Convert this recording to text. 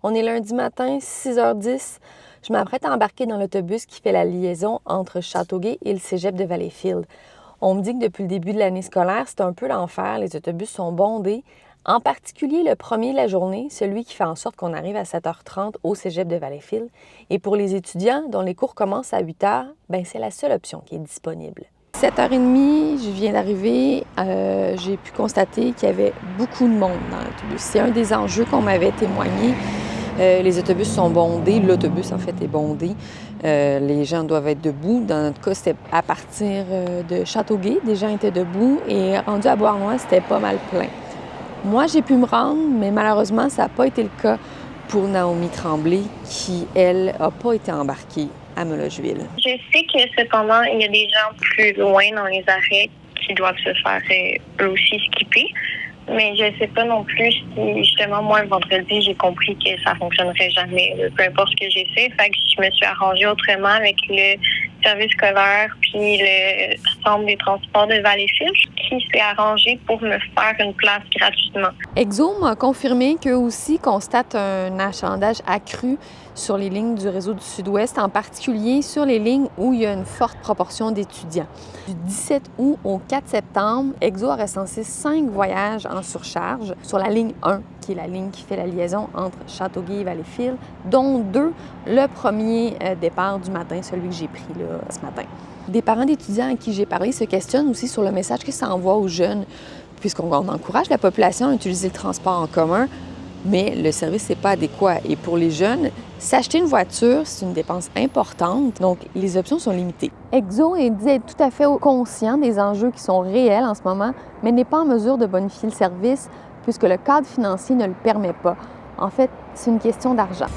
On est lundi matin, 6h10. Je m'apprête à embarquer dans l'autobus qui fait la liaison entre Châteauguay et le cégep de Valleyfield. On me dit que depuis le début de l'année scolaire, c'est un peu l'enfer. Les autobus sont bondés. En particulier le premier de la journée, celui qui fait en sorte qu'on arrive à 7h30 au cégep de Valleyfield. Et pour les étudiants dont les cours commencent à 8h, c'est la seule option qui est disponible. 7h30, je viens d'arriver, j'ai pu constater qu'il y avait beaucoup de monde dans l'autobus. C'est un des enjeux qu'on m'avait témoigné. Les autobus sont bondés, l'autobus en fait est bondé. Les gens doivent être debout. Dans notre cas, c'était à partir de Châteauguay, des gens étaient debout et rendu à Beauharnois, c'était pas mal plein. Moi, j'ai pu me rendre, mais malheureusement, ça n'a pas été le cas pour Naomi Tremblay, qui, elle, n'a pas été embarquée à Melocheville. Je sais que cependant, il y a des gens plus loin dans les arrêts qui doivent se faire eux aussi skipper. Mais je ne sais pas non plus si, justement, moi, le vendredi, j'ai compris que ça ne fonctionnerait jamais, peu importe ce que j'ai fait. Fait que je me suis arrangée autrement avec le service scolaire puis le centre des transports de Valleyfield qui s'est arrangé pour me faire une place gratuitement. Exo m'a confirmé qu'eux aussi constatent un achalandage accru sur les lignes du réseau du Sud-Ouest, en particulier sur les lignes où il y a une forte proportion d'étudiants. Du 17 août au 4 septembre, Exo a recensé 5 voyages en surcharge sur la ligne 1, qui est la ligne qui fait la liaison entre Châteauguay et Valleyfield, dont 2, le premier départ du matin, celui que j'ai pris là, ce matin. Des parents d'étudiants à qui j'ai parlé se questionnent aussi sur le message que ça envoie aux jeunes, puisqu'on encourage la population à utiliser le transport en commun, mais le service n'est pas adéquat. Et pour les jeunes, s'acheter une voiture, c'est une dépense importante, donc les options sont limitées. Exo dit être tout à fait conscient des enjeux qui sont réels en ce moment, mais n'est pas en mesure de bonifier le service puisque le cadre financier ne le permet pas. En fait, c'est une question d'argent.